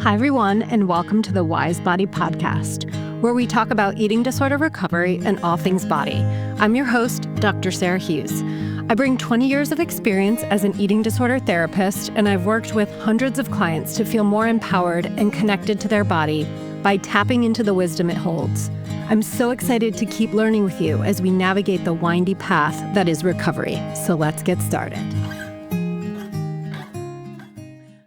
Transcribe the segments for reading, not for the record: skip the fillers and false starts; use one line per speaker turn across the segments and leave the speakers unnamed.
Hi, everyone, and welcome to the Wise Body Podcast, where we talk about eating disorder recovery and all things body. I'm your host, Dr. Sarah Hughes. I bring 20 years of experience as an eating disorder therapist, and I've worked with hundreds of clients to feel more empowered and connected to their body by tapping into the wisdom it holds. I'm so excited to keep learning with you as we navigate the windy path that is recovery. So let's get started.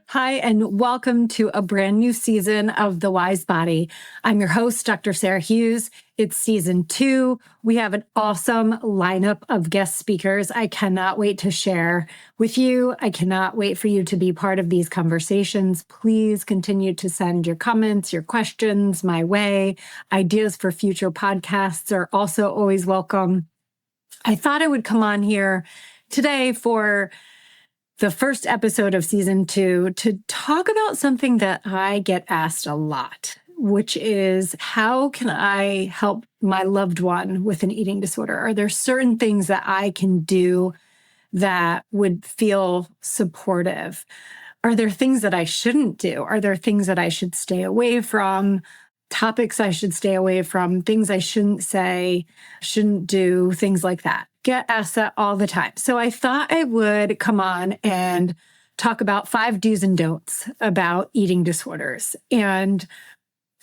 Hi, and welcome to a brand new season of The Wise Body. I'm your host, Dr. Sarah Hughes. It's season 2. We have an awesome lineup of guest speakers I cannot wait to share with you. I cannot wait for you to be part of these conversations. Please continue to send your comments, your questions my way. Ideas for future podcasts are also always welcome. I thought I would come on here today for the first episode of season 2 to talk about something that I get asked a lot, which is how can I help my loved one with an eating disorder? Are there certain things that I can do that would feel supportive? Are there things that I shouldn't do? Are there things that I should stay away from? Topics I should stay away from, things I shouldn't say, shouldn't do, things like that. Get asked that all the time. So I thought I would come on and talk about 5 do's and don'ts about eating disorders. And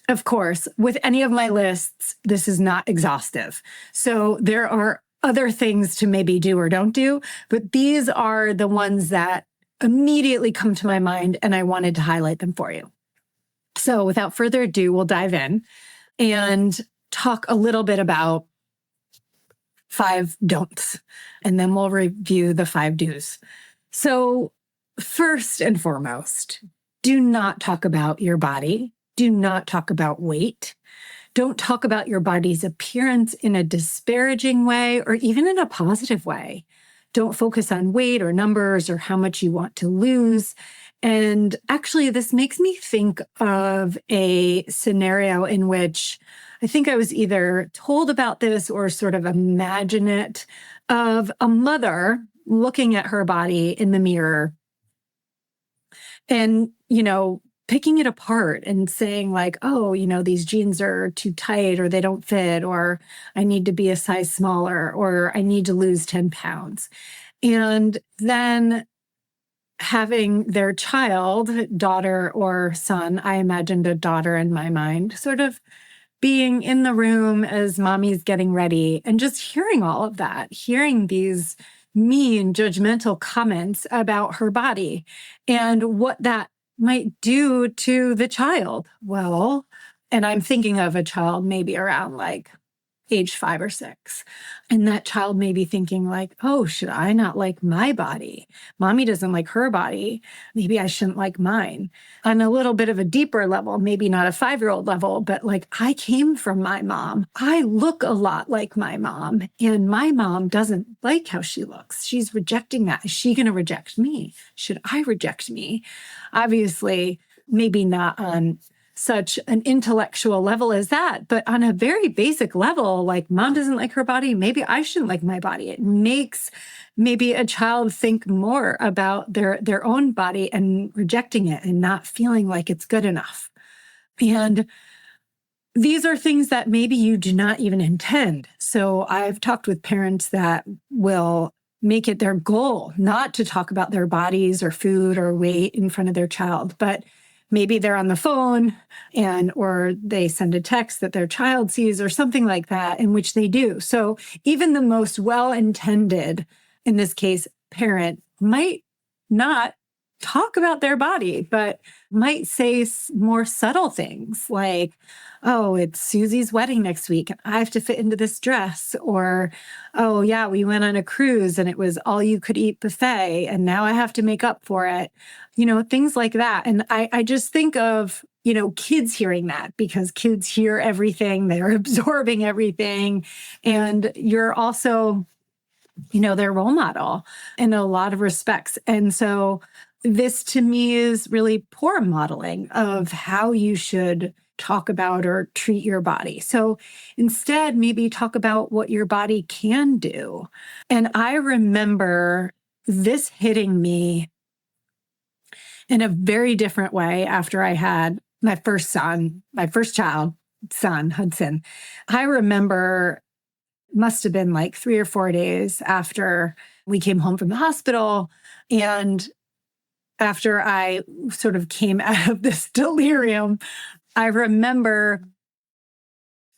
of course, with any of my lists, this is not exhaustive. So there are other things to maybe do or don't do, but these are the ones that immediately come to my mind, and I wanted to highlight them for you. So without further ado, we'll dive in and talk a little bit about 5 don'ts, and then we'll review the 5 do's. So first and foremost, do not talk about your body. Do not talk about weight. Don't talk about your body's appearance in a disparaging way or even in a positive way. Don't focus on weight or numbers or how much you want to lose. And actually, this makes me think of a scenario in which I think I was either told about this or sort of imagine it, of a mother looking at her body in the mirror and, picking it apart and saying like, oh, these jeans are too tight or they don't fit, or I need to be a size smaller, or I need to lose 10 pounds. And then having their child, daughter or son, I imagined a daughter in my mind, sort of being in the room as mommy's getting ready and just hearing all of that, hearing these mean, judgmental comments about her body and what that might do to the child. Well, and I'm thinking of a child maybe around like age 5 or 6. And that child may be thinking like, oh, should I not like my body? Mommy doesn't like her body. Maybe I shouldn't like mine. On a little bit of a deeper level, maybe not a 5-year-old level, but like I came from my mom. I look a lot like my mom, and my mom doesn't like how she looks. She's rejecting that. Is she going to reject me? Should I reject me? Obviously, maybe not on such an intellectual level as that, but on a very basic level, like mom doesn't like her body, maybe I shouldn't like my body. It makes maybe a child think more about their own body and rejecting it and not feeling like it's good enough. And these are things that maybe you do not even intend. So I've talked with parents that will make it their goal not to talk about their bodies or food or weight in front of their child, but maybe they're on the phone or they send a text that their child sees or something like that, in which they do. So even the most well-intended, in this case, parent might not talk about their body, but might say more subtle things like, oh, it's Susie's wedding next week and I have to fit into this dress. Or, oh yeah, we went on a cruise and it was all you could eat buffet and now I have to make up for it. Things like that. And I just think of, kids hearing that, because kids hear everything, they're absorbing everything. And you're also, their role model in a lot of respects. And so this to me is really poor modeling of how you should talk about or treat your body. So instead, maybe talk about what your body can do. And I remember this hitting me in a very different way after I had my first child, son, Hudson. I remember must have been like 3 or 4 days after we came home from the hospital. And after I sort of came out of this delirium, I remember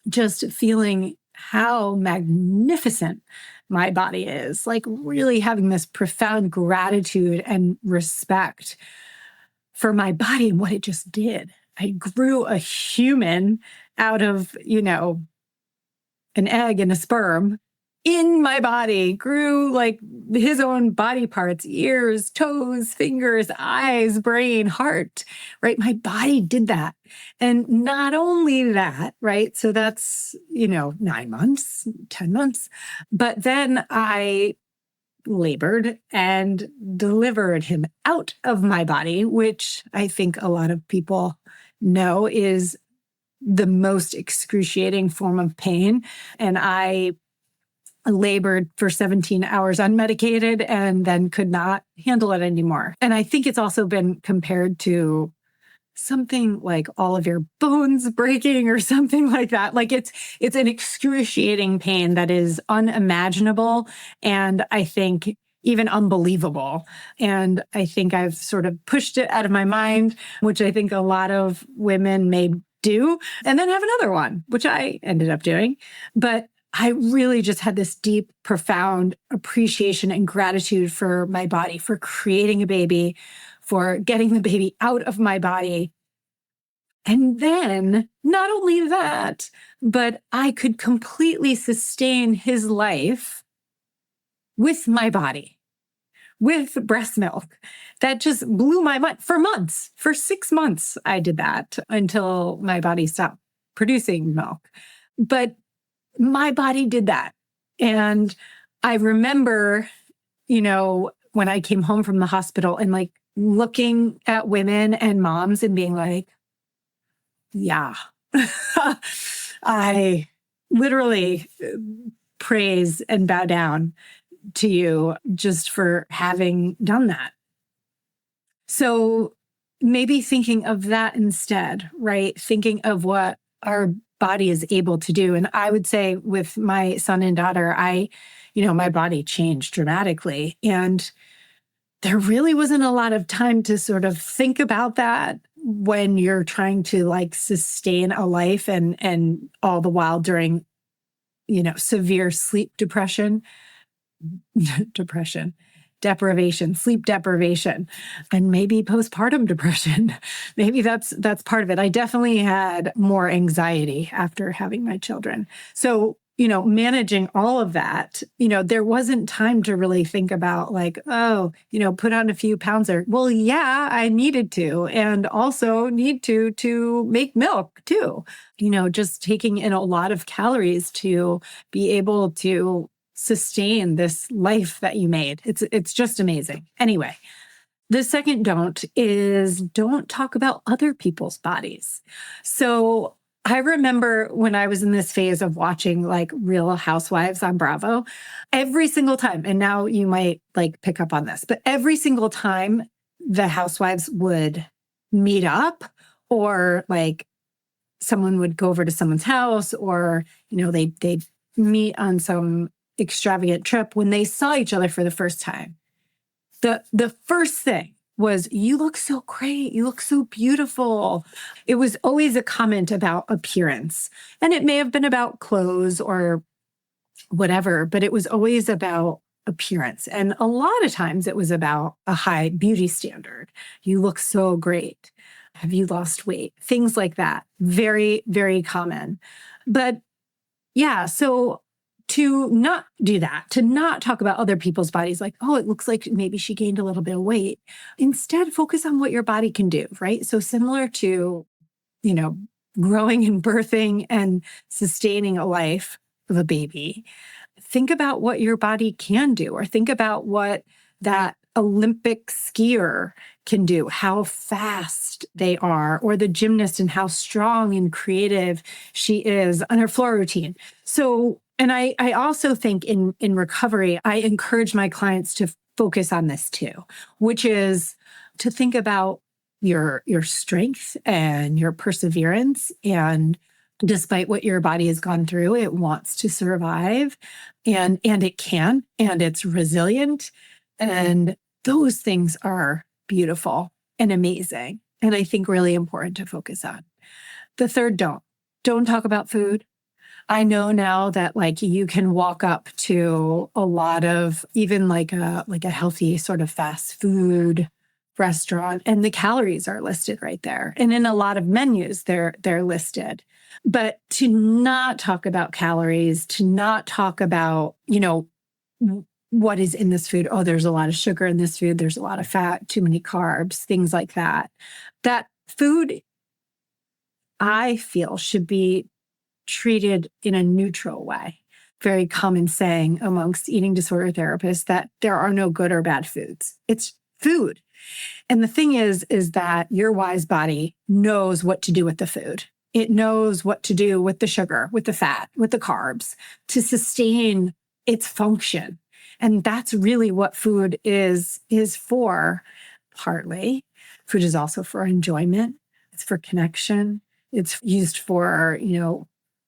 just feeling how magnificent my body is, like really having this profound gratitude and respect for my body and what it just did. I grew a human out of, an egg and a sperm in my body, grew like his own body parts, ears, toes, fingers, eyes, brain, heart, right? My body did that. And not only that, right? So that's, 9 months, 10 months. But then I labored and delivered him out of my body, which I think a lot of people know is the most excruciating form of pain. And I labored for 17 hours unmedicated and then could not handle it anymore. And I think it's also been compared to something like all of your bones breaking or something like that. Like it's an excruciating pain that is unimaginable and I think even unbelievable. And I think I've sort of pushed it out of my mind, which I think a lot of women may do, and then have another one, which I ended up doing. But I really just had this deep, profound appreciation and gratitude for my body, for creating a baby, for getting the baby out of my body. And then not only that, but I could completely sustain his life with my body, with breast milk. That just blew my mind for months. For 6 months, I did that until my body stopped producing milk. But my body did that. And I remember, when I came home from the hospital and like looking at women and moms and being like, yeah, I literally praise and bow down to you just for having done that. So maybe thinking of that instead, right? Thinking of what our body is able to do. And I would say with my son and daughter, my body changed dramatically. And there really wasn't a lot of time to sort of think about that when you're trying to like sustain a life and all the while during, severe sleep deprivation, sleep deprivation, and maybe postpartum depression. Maybe that's part of it. I definitely had more anxiety after having my children. So, managing all of that, there wasn't time to really think about like, put on a few pounds there. Well, yeah, I needed to, and also need to make milk too. Just taking in a lot of calories to be able to sustain this life that you made. It's just amazing. Anyway, the second don't talk about other people's bodies. So I remember when I was in this phase of watching like Real Housewives on Bravo, every single time, and now you might like pick up on this, but every single time the housewives would meet up or like someone would go over to someone's house or, they'd meet on some extravagant trip, when they saw each other for the first time, the first thing was, you look so great. You look so beautiful. It was always a comment about appearance. And it may have been about clothes or whatever, but it was always about appearance. And a lot of times it was about a high beauty standard. You look so great. Have you lost weight? Things like that. Very, very common. But yeah, so to not do that, to not talk about other people's bodies like, oh, it looks like maybe she gained a little bit of weight. Instead, focus on what your body can do, right? So similar to, growing and birthing and sustaining a life of a baby, think about what your body can do, or think about what that Olympic skier can do, how fast they are, or the gymnast and how strong and creative she is on her floor routine. So, and I also think in recovery, I encourage my clients to focus on this too, which is to think about your strength and your perseverance. And despite what your body has gone through, it wants to survive, and it can, and it's resilient. And those things are beautiful and amazing. And I think really important to focus on. The third, don't talk about food. I know now that like you can walk up to a lot of even like a healthy sort of fast food restaurant, and the calories are listed right there. And in a lot of menus they're listed. But to not talk about calories, to not talk about, what is in this food. Oh, there's a lot of sugar in this food, there's a lot of fat, too many carbs, things like that. That food, I feel, should be treated in a neutral way. Very common saying amongst eating disorder therapists that there are no good or bad foods. It's food. And the thing is that your wise body knows what to do with the food. It knows what to do with the sugar, with the fat, with the carbs to sustain its function. And that's really what food is for, partly. Food is also for enjoyment. It's for connection. It's used for,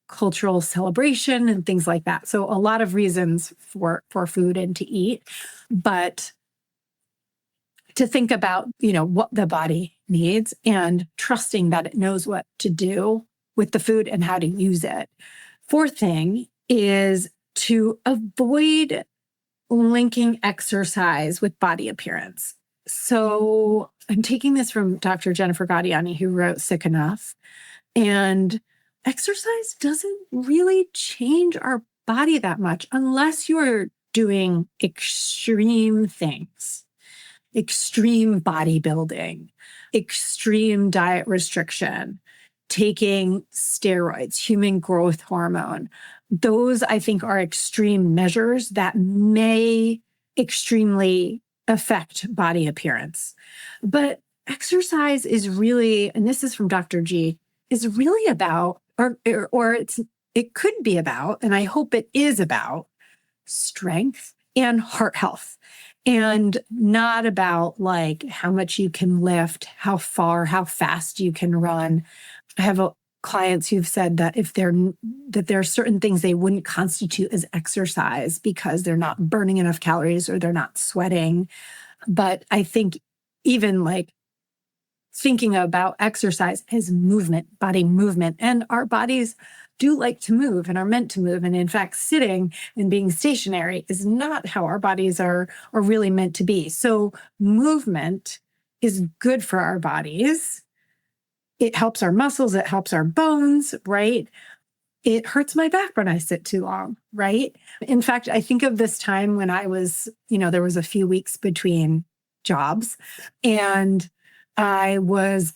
cultural celebration and things like that. So a lot of reasons for food and to eat, but to think about, what the body needs and trusting that it knows what to do with the food and how to use it. Fourth thing is to avoid linking exercise with body appearance. So I'm taking this from Dr. Jennifer Gaudiani, who wrote Sick Enough. And exercise doesn't really change our body that much unless you're doing extreme things, extreme bodybuilding, extreme diet restriction, taking steroids, human growth hormone. Those, I think, are extreme measures that may extremely affect body appearance. But exercise is really, and this is from Dr. G, is really about, or it could be about, and I hope it is about, strength and heart health, and not about like how much you can lift, how far, how fast you can run. I have clients who've said that that there are certain things they wouldn't constitute as exercise because they're not burning enough calories or they're not sweating. But I think even like thinking about exercise as movement, body movement, and our bodies do like to move and are meant to move. And in fact, sitting and being stationary is not how our bodies are really meant to be. So movement is good for our bodies. It helps our muscles, it helps our bones, right? It hurts my back when I sit too long, right? In fact, I think of this time when I was, there was a few weeks between jobs, and I was,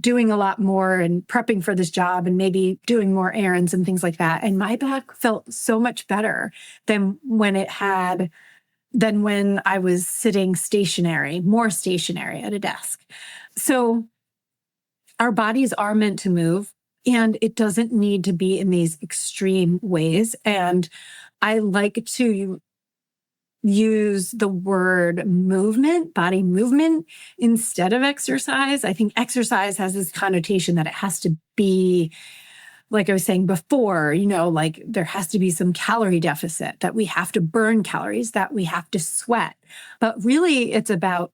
doing a lot more and prepping for this job and maybe doing more errands and things like that. And my back felt so much better than when I was sitting more stationary at a desk. So our bodies are meant to move, and it doesn't need to be in these extreme ways. And I like to use the word movement, body movement, instead of exercise. I think exercise has this connotation that it has to be, like I was saying before, like there has to be some calorie deficit, that we have to burn calories, that we have to sweat. But really, it's about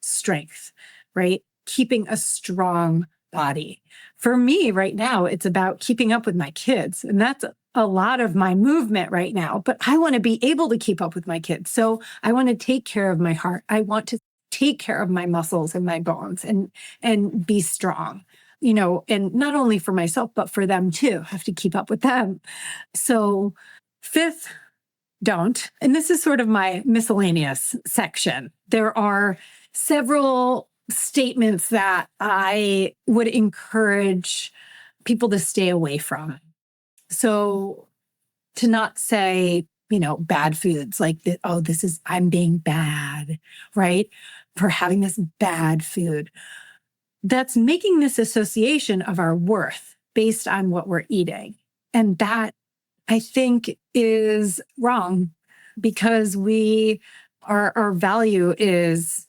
strength, right? Keeping a strong body. For me right now, it's about keeping up with my kids. And that's a lot of my movement right now, but I want to be able to keep up with my kids. So I want to take care of my heart. I want to take care of my muscles and my bones and be strong, and not only for myself, but for them too. I have to keep up with them. So fifth, don't. And this is sort of my miscellaneous section. There are several statements that I would encourage people to stay away from. So to not say, bad foods like, I'm being bad, right? For having this bad food. That's making this association of our worth based on what we're eating. And that, I think, is wrong, because our value is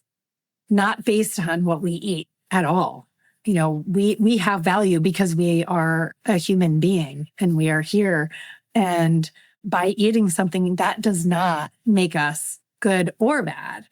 not based on what we eat at all. We have value because we are a human being and we are here. And by eating something, that does not make us good or bad.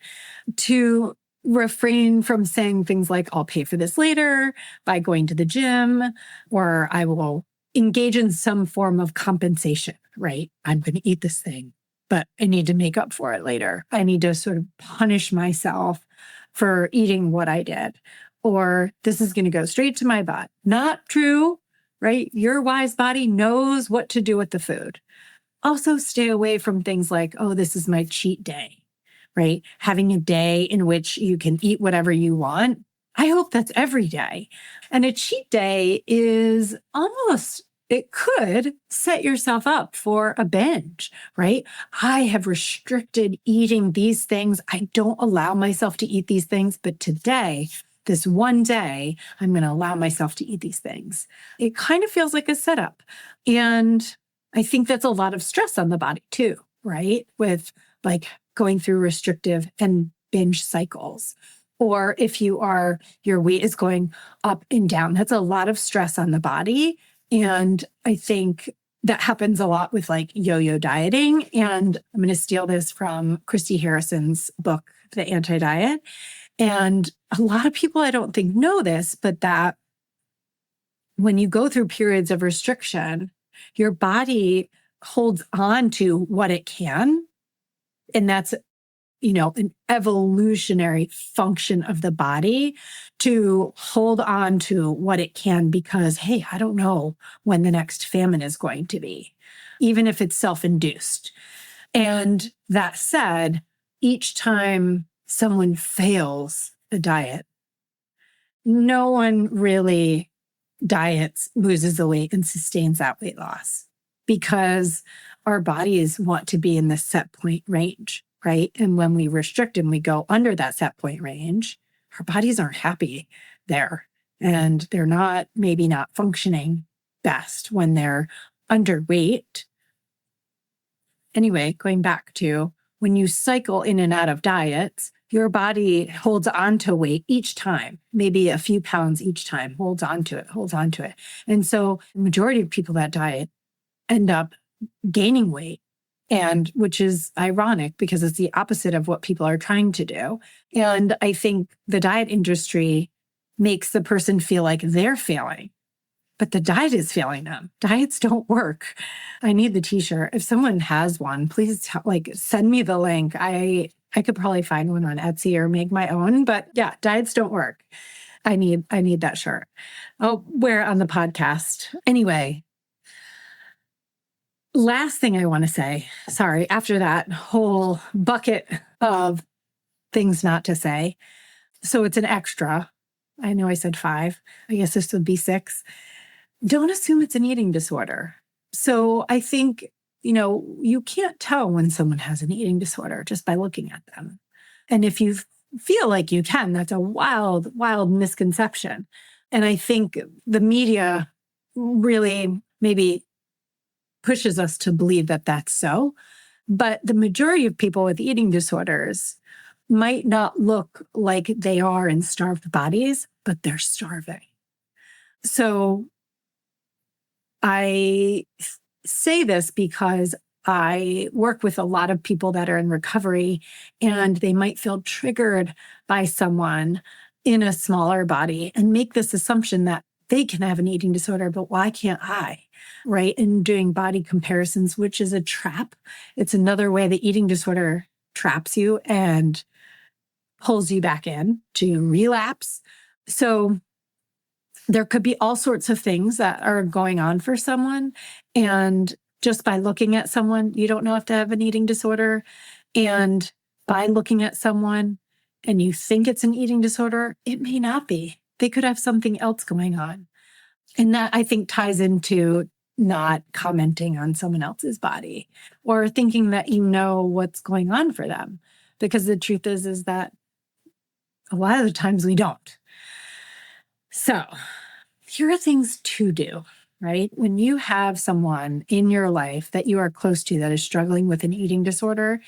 To refrain from saying things like, I'll pay for this later by going to the gym, or I will engage in some form of compensation, right? I'm going to eat this thing, but I need to make up for it later. I need to sort of punish myself for eating what I did, or this is going to go straight to my butt. Not true, right? Your wise body knows what to do with the food. Also, stay away from things like, oh, this is my cheat day, right? Having a day in which you can eat whatever you want. I hope that's every day. And a cheat day is almost, it could set yourself up for a binge, right? I have restricted eating these things. I don't allow myself to eat these things, but today, this one day, I'm going to allow myself to eat these things. It kind of feels like a setup. And I think that's a lot of stress on the body too, right? With like going through restrictive and binge cycles. Or if your weight is going up and down, that's a lot of stress on the body. And I think that happens a lot with like yo-yo dieting. And I'm going to steal this from Christy Harrison's book, The Anti-Diet. And a lot of people, I don't think, know this, but that when you go through periods of restriction, your body holds on to what it can. And that's, an evolutionary function of the body to hold on to what it can because, hey, I don't know when the next famine is going to be, even if it's self-induced. And that said, each time someone fails a diet, no one really diets, loses the weight, and sustains that weight loss because our bodies want to be in the set point range, right? And when we restrict and we go under that set point range, our bodies aren't happy there. And they're maybe not functioning best when they're underweight. Anyway, going back to when you cycle in and out of diets, your body holds on to weight each time, maybe a few pounds each time, holds on to it. And so the majority of people that diet end up gaining weight, and which is ironic because it's the opposite of what people are trying to do. And I think the diet industry makes the person feel like they're failing, but the diet is failing them. Diets don't work. I need the t-shirt. If someone has one, please send me the link. I could probably find one on Etsy or make my own, but yeah, diets don't work. I need that shirt. I'll wear it on the podcast. Anyway, last thing I want to say, sorry, after that whole bucket of things not to say. So it's an extra. I know I said 5. I guess this would be 6. Don't assume it's an eating disorder. So I think, you can't tell when someone has an eating disorder just by looking at them. And if you feel like you can, that's a wild, wild misconception. And I think the media really maybe pushes us to believe that that's so. But the majority of people with eating disorders might not look like they are in starved bodies, but they're starving. So I say this because I work with a lot of people that are in recovery and they might feel triggered by someone in a smaller body and make this assumption that they can have an eating disorder, but why can't I? Right? And doing body comparisons, which is a trap. It's another way the eating disorder traps you and pulls you back in to relapse. So there could be all sorts of things that are going on for someone. And just by looking at someone, you don't know if they have an eating disorder. And by looking at someone and you think it's an eating disorder, it may not be. They could have something else going on. And that, I think, ties into not commenting on someone else's body or thinking that you know what's going on for them. Because the truth is that a lot of the times we don't. So here are things to do, right? When you have someone in your life that you are close to that is struggling with an eating disorder,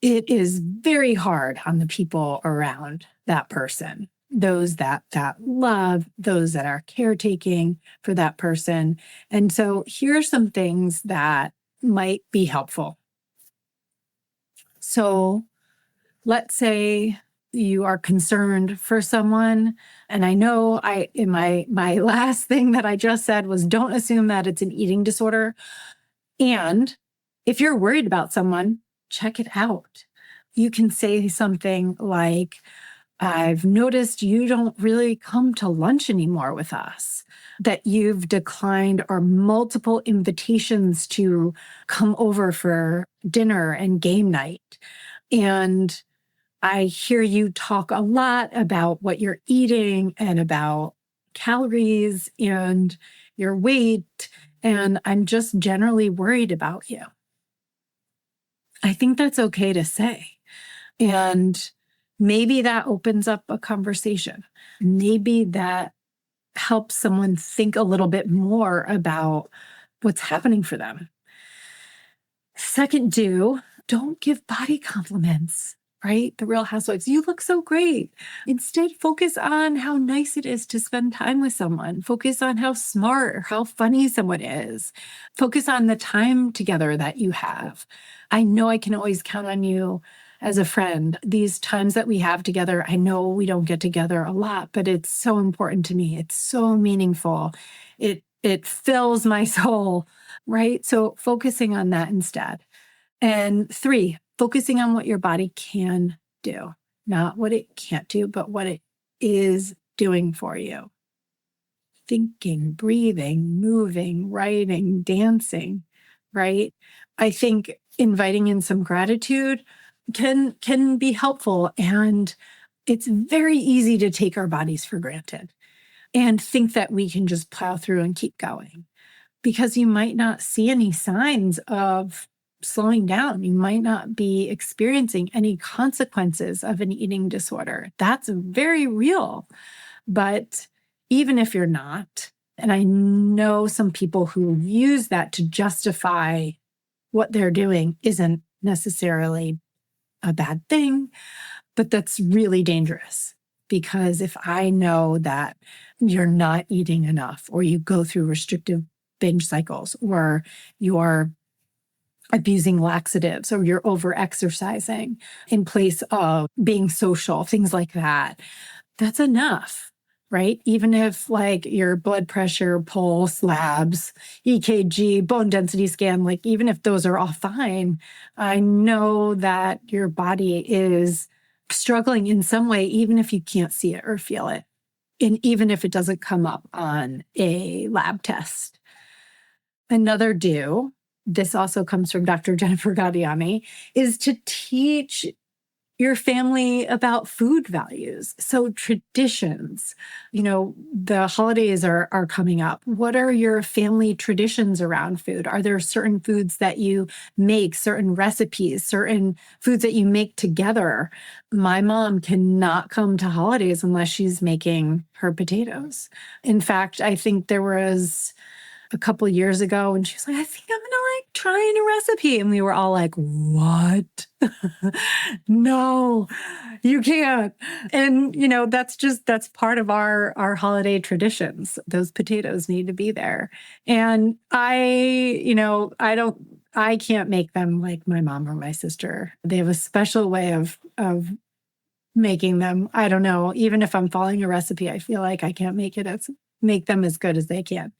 it is very hard on the people around that person, those that love, those that are caretaking for that person. And so here are some things that might be helpful. So let's say you are concerned for someone, and I know I in my last thing that I just said was don't assume that it's an eating disorder. And if you're worried about someone, check it out. You can say something like, I've noticed you don't really come to lunch anymore with us, that you've declined our multiple invitations to come over for dinner and game night. And I hear you talk a lot about what you're eating and about calories and your weight. And I'm just generally worried about you. I think that's okay to say. And maybe that opens up a conversation. Maybe that helps someone think a little bit more about what's happening for them. Second, don't give body compliments, right? The Real Housewives, you look so great. Instead, focus on how nice it is to spend time with someone. Focus on how smart or how funny someone is. Focus on the time together that you have. I know I can always count on you as a friend. These times that we have together, I know we don't get together a lot, but it's so important to me. It's so meaningful. It fills my soul, right? So focusing on that instead. And 3, focusing on what your body can do, not what it can't do, but what it is doing for you. Thinking, breathing, moving, writing, dancing, right? I think inviting in some gratitude can be helpful. And it's very easy to take our bodies for granted and think that we can just plow through and keep going, because you might not see any signs of slowing down. You might not be experiencing any consequences of an eating disorder. That's very real. But even if you're not, and I know some people who use that to justify what they're doing isn't necessarily a bad thing, but that's really dangerous. Because if I know that you're not eating enough, or you go through restrictive binge cycles, or you're abusing laxatives, or you're over exercising in place of being social, things like that, that's enough, right? Even if like your blood pressure, pulse, labs, EKG, bone density scan, like even if those are all fine, I know that your body is struggling in some way, even if you can't see it or feel it. And even if it doesn't come up on a lab test. Another this also comes from Dr. Jennifer Gaudiani, is to teach your family about food values. So traditions, the holidays are coming up. What are your family traditions around food? Are there certain foods that you make, certain recipes, certain foods that you make together? My mom cannot come to holidays unless she's making her potatoes. In fact, I think there was a couple years ago, and she was like, I think I'm gonna try a new recipe. And we were all like, what? No, you can't. And, that's part of our holiday traditions. Those potatoes need to be there. And I can't make them like my mom or my sister. They have a special way of making them. I don't know. Even if I'm following a recipe, I feel like I can't make them as good as they can.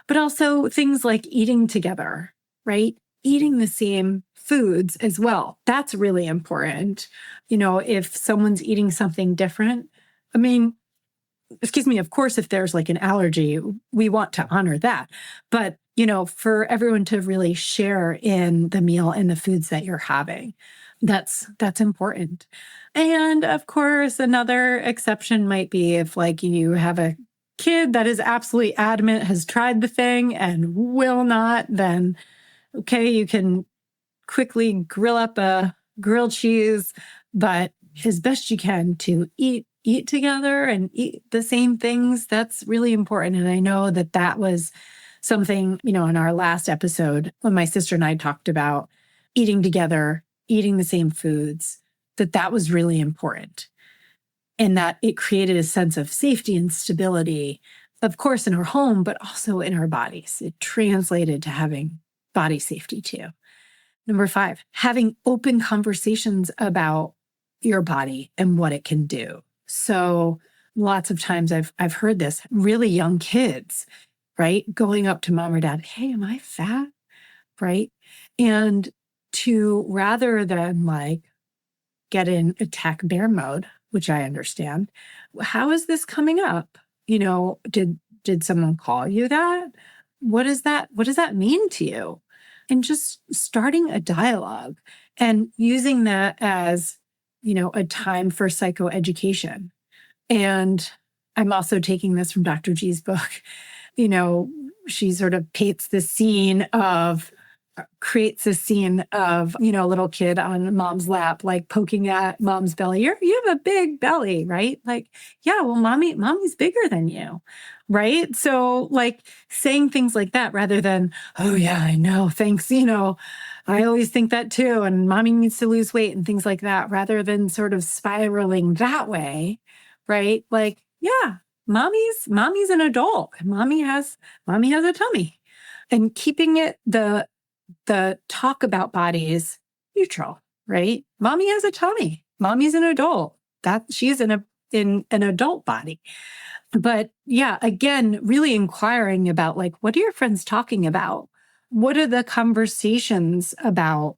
But also things like eating together, right? Eating the same foods as well. That's really important. If someone's eating something different, of course, if there's like an allergy, we want to honor that. But, for everyone to really share in the meal and the foods that you're having, that's important. And of course, another exception might be if you have a kid that is absolutely adamant, has tried the thing and will not, then okay, you can quickly grill up a grilled cheese, but as best you can to eat together and eat the same things. That's really important. And I know that was something, in our last episode when my sister and I talked about eating together eating the same foods, that was really important. And that it created a sense of safety and stability, of course, in our home, but also in our bodies. It translated to having body safety too. Number 5, having open conversations about your body and what it can do. So lots of times I've heard this, really young kids, right? Going up to mom or dad, hey, am I fat? Right? And to, rather than like get in attack bear mode, which I understand, how is this coming up? Did someone call you that? What does that mean to you? And just starting a dialogue and using that as, a time for psychoeducation. And I'm also taking this from Dr. G's book. She sort of creates a scene of, a little kid on mom's lap, like poking at mom's belly. You have a big belly, right? Like, yeah, well, mommy's bigger than you, right? So like saying things like that rather than, oh yeah, I know, thanks. I always think that too. And mommy needs to lose weight and things like that, rather than sort of spiraling that way, right? Like, yeah, mommy's an adult. Mommy has a tummy, and keeping it the talk about bodies neutral, right? Mommy has a tummy. Mommy's an adult. That she's in an adult body. But yeah, again, really inquiring about like, what are your friends talking about? What are the conversations about,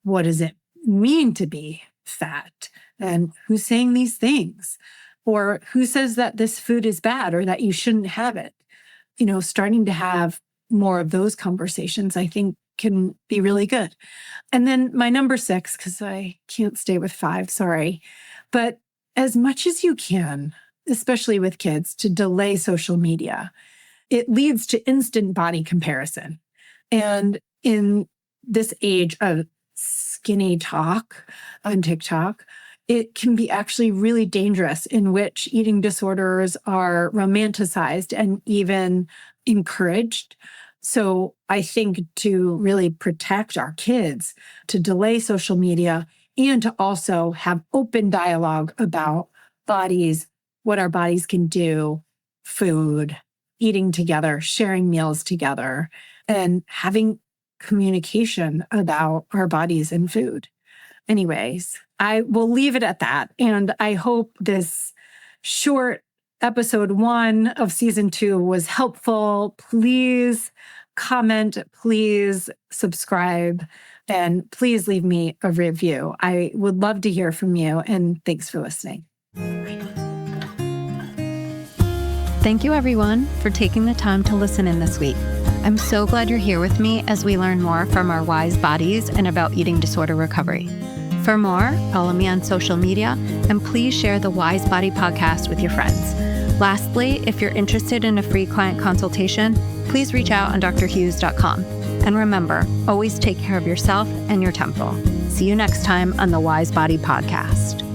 what does it mean to be fat? And who's saying these things? Or who says that this food is bad or that you shouldn't have it? Starting to have more of those conversations, I think, can be really good. And then my number 6, because I can't stay with 5, sorry. But as much as you can, especially with kids, to delay social media. It leads to instant body comparison. And in this age of skinny talk on TikTok, it can be actually really dangerous, in which eating disorders are romanticized and even encouraged. So I think to really protect our kids, to delay social media, and to also have open dialogue about bodies, what our bodies can do, food, eating together, sharing meals together, and having communication about our bodies and food. Anyways, I will leave it at that. And I hope this short episode 1 of season 2 was helpful. Please comment, please subscribe, and please leave me a review. I would love to hear from you, and thanks for listening.
Thank you, everyone, for taking the time to listen in this week. I'm so glad you're here with me as we learn more from our wise bodies and about eating disorder recovery. For more, follow me on social media, and please share the Wise Body podcast with your friends. Lastly, if you're interested in a free client consultation, please reach out on drhughes.com. And remember, always take care of yourself and your temple. See you next time on the Wise Body podcast.